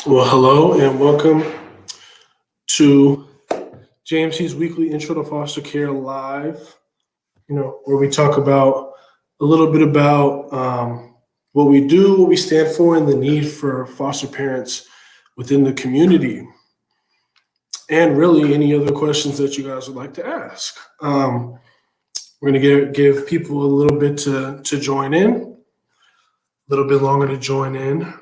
Well, hello and welcome to JMC's weekly Intro to Foster Care Live, where we talk about a little bit about what we do, what we stand for, and the need for foster parents within the community, and really any other questions that you guys would like to ask. We're going to give people a little bit to join in, a little bit longer to join in.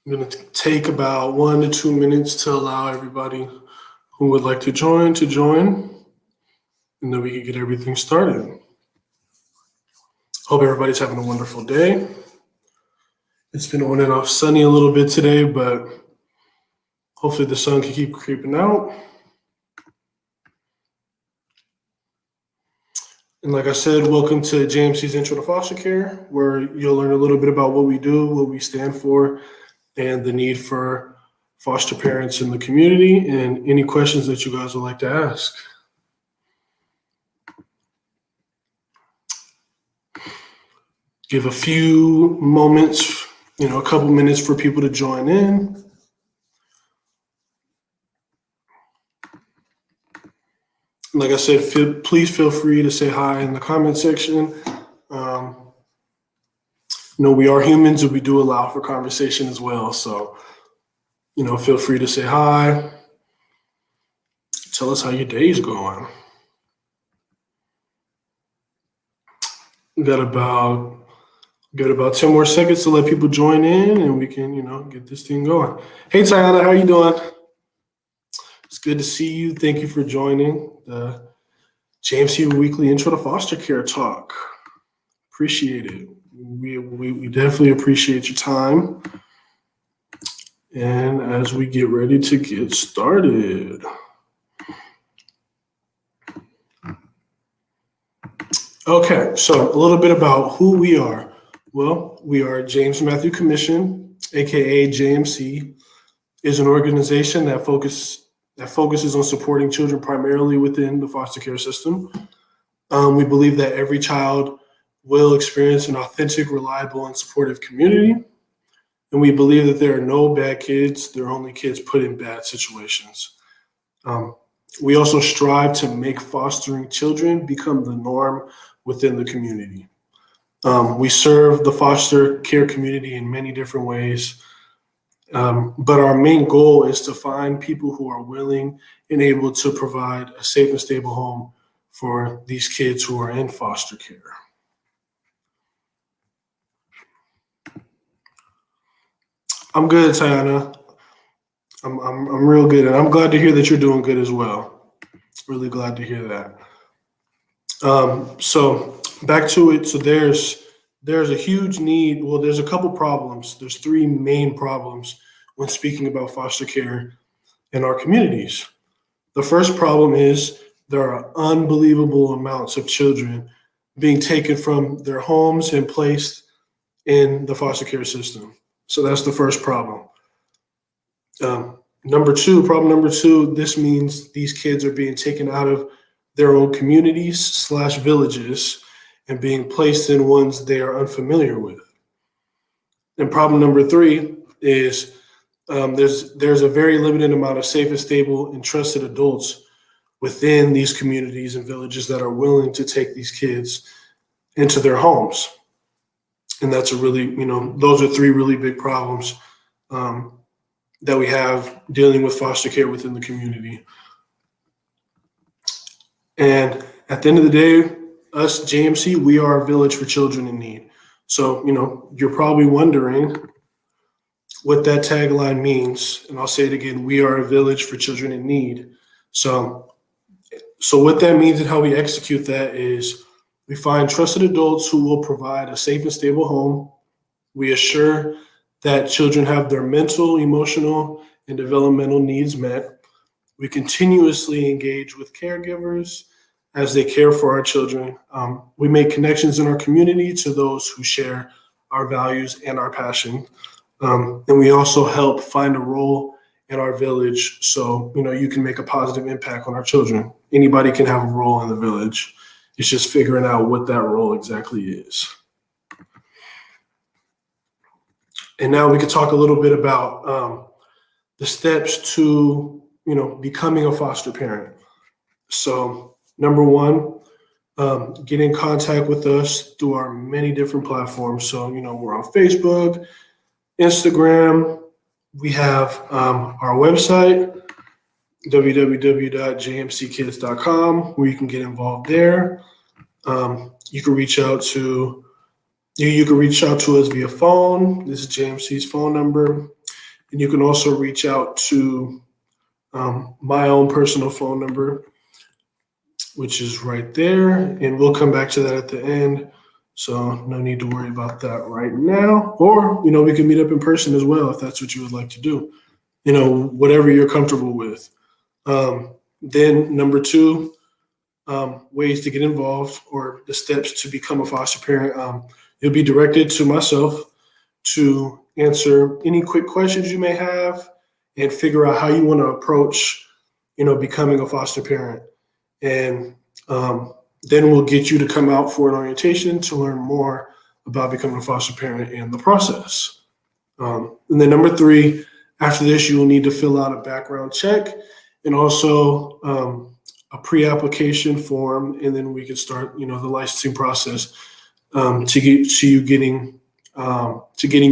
I'm going to take about 1 to 2 minutes to allow everybody who would like to join, and then we can get everything started. Hope everybody's having a wonderful day. It's been on and off sunny a little bit today, but hopefully the sun can keep creeping out. And like I said, welcome to JMC's Intro to Foster Care, where you'll learn a little bit about what we do, what we stand for, and the need for foster parents in the community, and any questions that you guys would like to ask. Give a few moments, a couple minutes for people to join in. Like I said, please feel free to say hi in the comment section. We are humans and we do allow for conversation as well. So, feel free to say hi. Tell us how your day is going. Got about 10 more seconds to let people join in and we can, get this thing going. Hey, Tiana, how you doing? It's good to see you. Thank you for joining the JMC Weekly Intro to Foster Care Talk. Appreciate it. We definitely appreciate your time. And as we get ready to get started. Okay, so a little bit about who we are. Well, we are James Matthew Commission, aka JMC, is an organization that focuses on supporting children primarily within the foster care system. We believe that every child will experience an authentic, reliable, and supportive community. And we believe that there are no bad kids. There are only kids put in bad situations. We also strive to make fostering children become the norm within the community. We serve the foster care community in many different ways. But our main goal is to find people who are willing and able to provide a safe and stable home for these kids who are in foster care. I'm good, Tiana. I'm real good, and I'm glad to hear that you're doing good as well. Really glad to hear that. So back to it. So there's a huge need. Well, there's a couple problems. There's 3 main problems when speaking about foster care in our communities. The first problem is there are unbelievable amounts of children being taken from their homes and placed in the foster care system. So that's the first problem. Problem number two, this means these kids are being taken out of their own communities / villages and being placed in ones they are unfamiliar with. And problem number 3 is there's a very limited amount of safe and stable and trusted adults within these communities and villages that are willing to take these kids into their homes. And that's those are 3 really big problems that we have dealing with foster care within the community. And at the end of the day, us, JMC, we are a village for children in need. So, you're probably wondering what that tagline means. And I'll say it again, we are a village for children in need. So what that means and how we execute that is we find trusted adults who will provide a safe and stable home. We assure that children have their mental, emotional, and developmental needs met. We continuously engage with caregivers as they care for our children. We make connections in our community to those who share our values and our passion. And we also help find a role in our village so, you can make a positive impact on our children. Anybody can have a role in the village. It's just figuring out what that role exactly is. And now we could talk a little bit about the steps to, becoming a foster parent. So number one, get in contact with us through our many different platforms. So, we're on Facebook, Instagram. We have our website, www.jmckids.com, where you can get involved there. You can reach out to us via phone. This is JMC's phone number. And you can also reach out to my own personal phone number, which is right there. And we'll come back to that at the end. So no need to worry about that right now. Or, we can meet up in person as well if that's what you would like to do. Whatever you're comfortable with. Then number two, ways to get involved or the steps to become a foster parent. You'll be directed to myself to answer any quick questions you may have and figure out how you want to approach, becoming a foster parent. And then we'll get you to come out for an orientation to learn more about becoming a foster parent and the process. And then number three, after this, you will need to fill out a background check and also a pre-application form, and then we can start, the licensing process to getting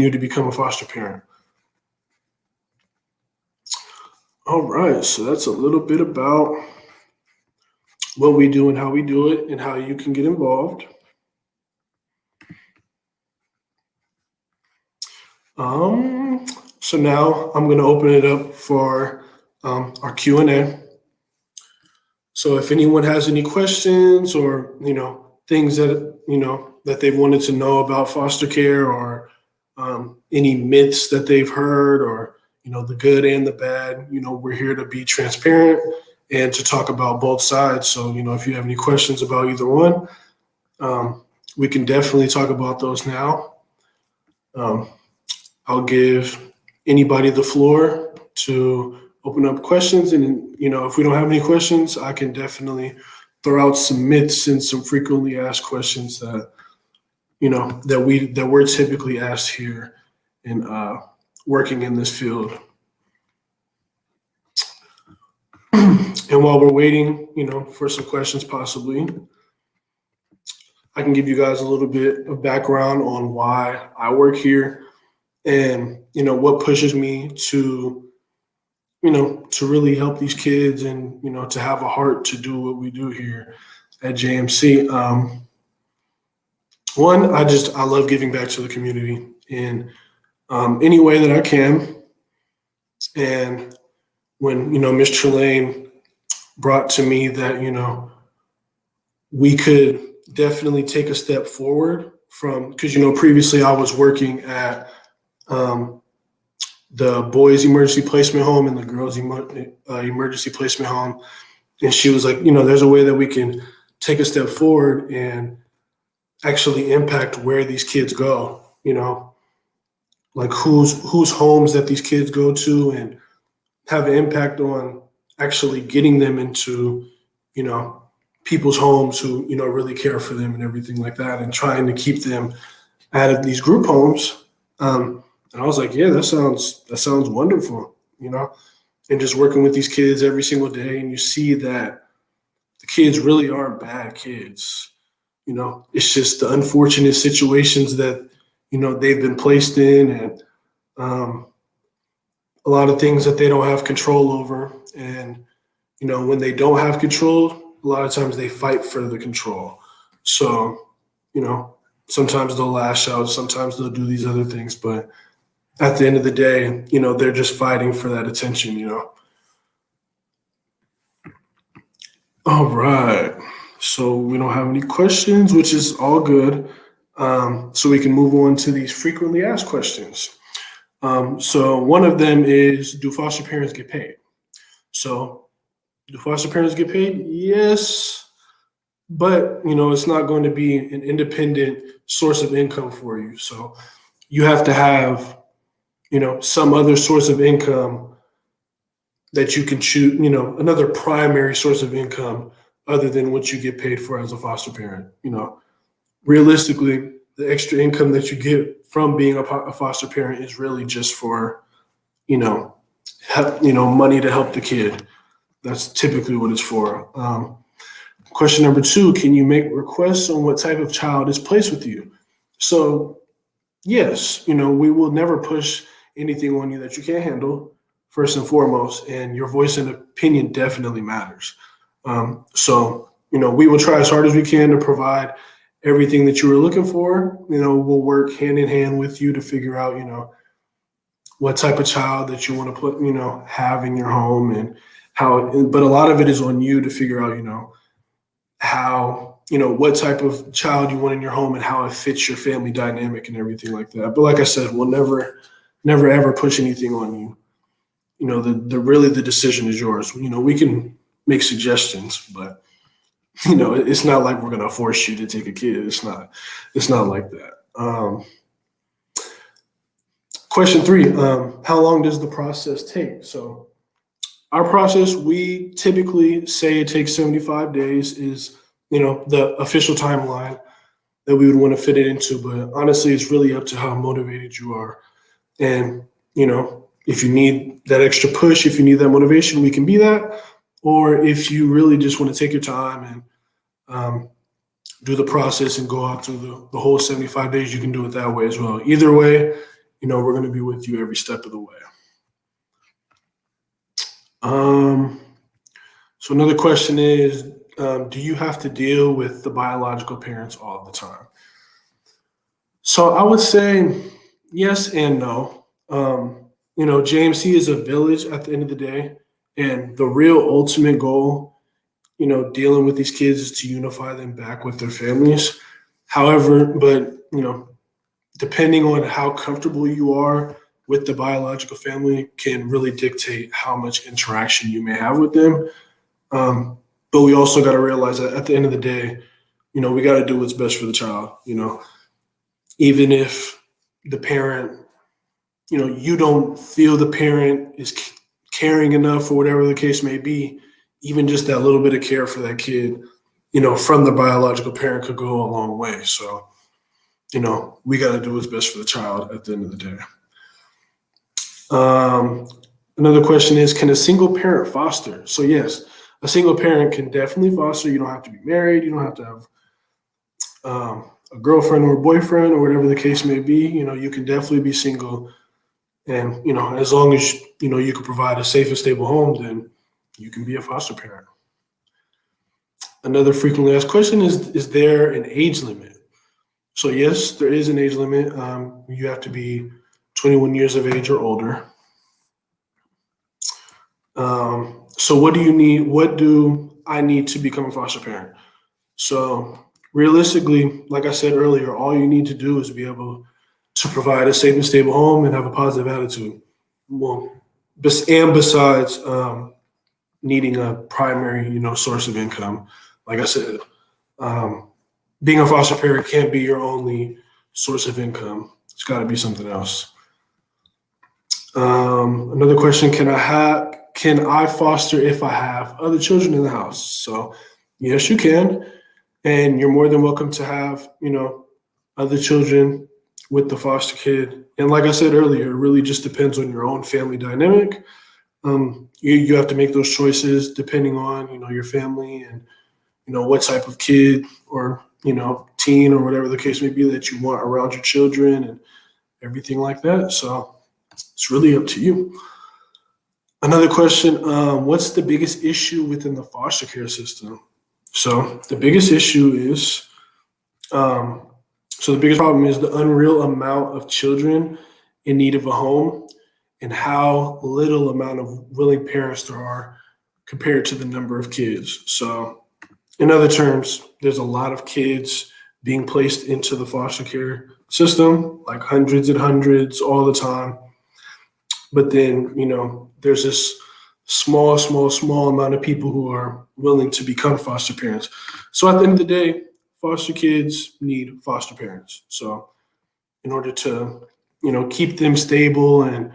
you to become a foster parent. All right, so that's a little bit about what we do and how we do it and how you can get involved. So now I'm going to open it up for our Q&A. So if anyone has any questions or, things that, that they've wanted to know about foster care or any myths that they've heard or, the good and the bad, we're here to be transparent and to talk about both sides. So, if you have any questions about either one, we can definitely talk about those now. I'll give anybody the floor to open up questions. And, if we don't have any questions, I can definitely throw out some myths and some frequently asked questions that, that we're typically asked here in working in this field. And while we're waiting, for some questions possibly, I can give you guys a little bit of background on why I work here and, what pushes me to, to really help these kids and, to have a heart to do what we do here at JMC. One, I love giving back to the community in any way that I can. And when, Ms. Trelane brought to me that, we could definitely take a step forward from, because, previously I was working at the boys' emergency placement home and the girls' emergency placement home. And she was like, there's a way that we can take a step forward and actually impact where these kids go, like whose homes that these kids go to and have an impact on actually getting them into, people's homes who, really care for them and everything like that, and trying to keep them out of these group homes. And I was like, yeah, that sounds wonderful, and just working with these kids every single day. And you see that the kids really aren't bad kids. It's just the unfortunate situations that, they've been placed in and a lot of things that they don't have control over. And, when they don't have control, a lot of times they fight for the control. So, sometimes they'll lash out, sometimes they'll do these other things, but at the end of the day, they're just fighting for that attention, All right. So we don't have any questions, which is all good. So we can move on to these frequently asked questions. So one of them is, do foster parents get paid? So do foster parents get paid? Yes. But, it's not going to be an independent source of income for you. So you have to have, some other source of income that you can choose, another primary source of income other than what you get paid for as a foster parent. Realistically, the extra income that you get from being a foster parent is really just for, money to help the kid. That's typically what it's for. Question number 2, can you make requests on what type of child is placed with you? So yes, we will never push anything on you that you can't handle, first and foremost, and your voice and opinion definitely matters. We will try as hard as we can to provide everything that you were looking for. We'll work hand in hand with you to figure out, what type of child that you want to put, have in your home and how, but a lot of it is on you to figure out, how, what type of child you want in your home and how it fits your family dynamic and everything like that. But like I said, we'll never ever push anything on you. The decision is yours. We can make suggestions, but it's not like we're going to force you to take a kid. It's not like that. Question 3, how long does the process take? So our process, we typically say it takes 75 days is, the official timeline that we would want to fit it into. But honestly, it's really up to how motivated you are. And, if you need that extra push, if you need that motivation, we can be that. Or if you really just want to take your time and do the process and go out through the whole 75 days, you can do it that way as well. Either way, we're going to be with you every step of the way. So another question is, do you have to deal with the biological parents all the time? So I would say yes and no. JMC is a village at the end of the day, and the real ultimate goal, dealing with these kids is to unify them back with their families. However, but, depending on how comfortable you are with the biological family can really dictate how much interaction you may have with them. But we also got to realize that at the end of the day, we got to do what's best for the child. Even if the parent, you don't feel the parent is caring enough or whatever the case may be, even just that little bit of care for that kid, from the biological parent could go a long way. So, we got to do what's best for the child at the end of the day. Another question is, can a single parent foster? So yes, a single parent can definitely foster. You don't have to be married. You don't have to have a girlfriend or a boyfriend or whatever the case may be. You can definitely be single. And, as long as, you can provide a safe and stable home, then you can be a foster parent. Another frequently asked question is there an age limit? So yes, there is an age limit. You have to be 21 years of age or older. So what do you need? What do I need to become a foster parent? So realistically, like I said earlier, all you need to do is be able to provide a safe and stable home and have a positive attitude. Well, and besides needing a primary, source of income, like I said, being a foster parent can't be your only source of income. It's got to be something else. Another question, can I foster if I have other children in the house? So yes, you can. And you're more than welcome to have, other children with the foster kid. And like I said earlier, it really just depends on your own family dynamic. You have to make those choices depending on, your family and, what type of kid or, teen or whatever the case may be that you want around your children and everything like that. So it's really up to you. Another question, what's the biggest issue within the foster care system? So the biggest issue is, the biggest problem is the unreal amount of children in need of a home and how little amount of willing parents there are compared to the number of kids. So in other terms, there's a lot of kids being placed into the foster care system, like hundreds and hundreds all the time. But then, there's this small amount of people who are willing to become foster parents. So at the end of the day, foster kids need foster parents. So in order to, keep them stable and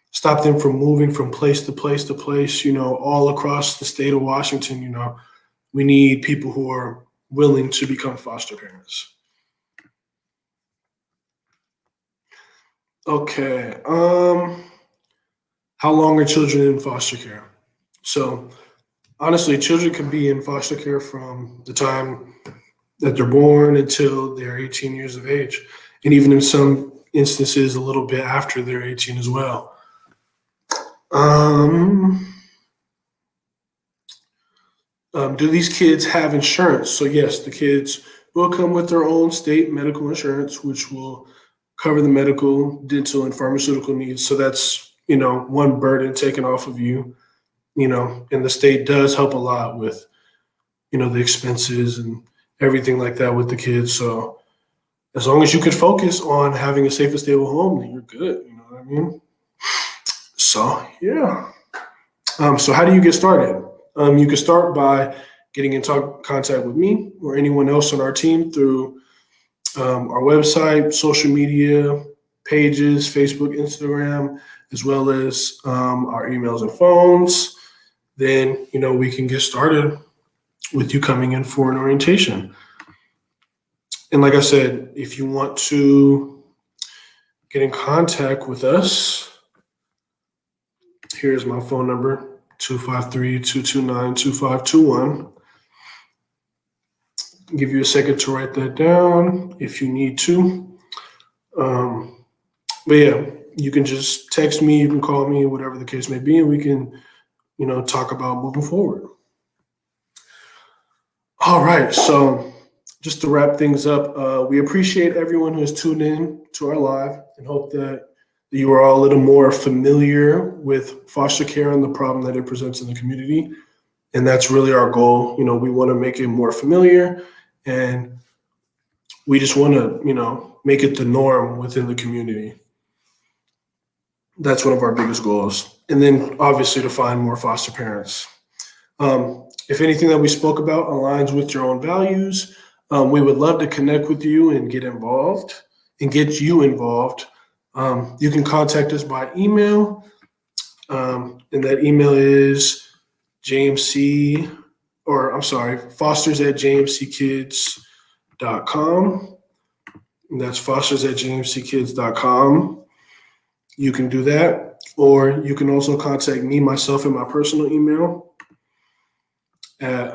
stop them from moving from place to place to place, all across the state of Washington, we need people who are willing to become foster parents. Okay. How long are children in foster care? So honestly, children can be in foster care from the time that they're born until they're 18 years of age, and even in some instances, a little bit after they're 18 as well. Do these kids have insurance? So yes, the kids will come with their own state medical insurance, which will cover the medical, dental, and pharmaceutical needs. So that's, one burden taken off of you, and the state does help a lot with, the expenses and everything like that with the kids. So as long as you could focus on having a safe and stable home, then you're good. You know what I mean? So yeah. So how do you get started? You can start by getting in contact with me or anyone else on our team through our website, social media pages, Facebook, Instagram, as well as our emails and phones. Then, we can get started with you coming in for an orientation. And like I said, if you want to get in contact with us, here's my phone number, 253-229-2521. Give you a second to write that down if you need to. But yeah, you can just text me, you can call me, whatever the case may be, and we can, talk about moving forward. All right, so just to wrap things up, we appreciate everyone who has tuned in to our live and hope that you are all a little more familiar with foster care and the problem that it presents in the community. And that's really our goal. We want to make it more familiar, and we just want to, make it the norm within the community. That's one of our biggest goals. And then obviously to find more foster parents. If anything that we spoke about aligns with your own values, we would love to connect with you and get involved and get you involved. You can contact us by email. And that email is fosters@jmckids.com. And that's fosters@jmckids.com. You can do that, or you can also contact me, myself, and my personal email at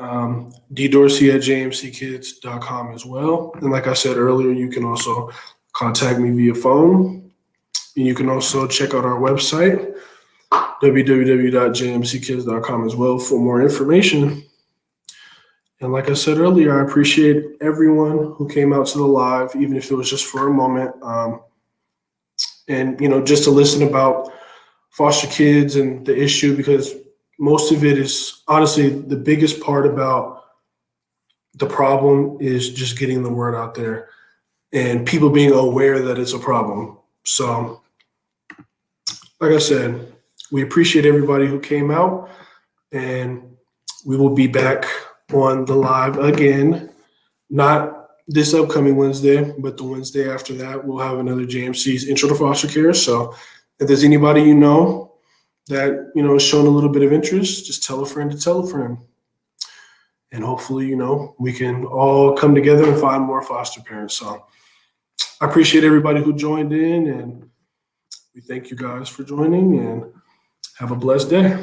ddorsey@jmckids.com as well. And like I said earlier, you can also contact me via phone. And you can also check out our website, www.jmckids.com as well for more information. And like I said earlier, I appreciate everyone who came out to the live, even if it was just for a moment. And, just to listen about foster kids and the issue, because most of it is honestly the biggest part about the problem is just getting the word out there and people being aware that it's a problem. So, like I said, we appreciate everybody who came out, and we will be back on the live again, not this upcoming Wednesday, but the Wednesday after that, we'll have another JMC's Intro to Foster Care. So if there's anybody that, has shown a little bit of interest, just tell a friend to tell a friend. And hopefully, we can all come together and find more foster parents. So I appreciate everybody who joined in, and we thank you guys for joining, and have a blessed day.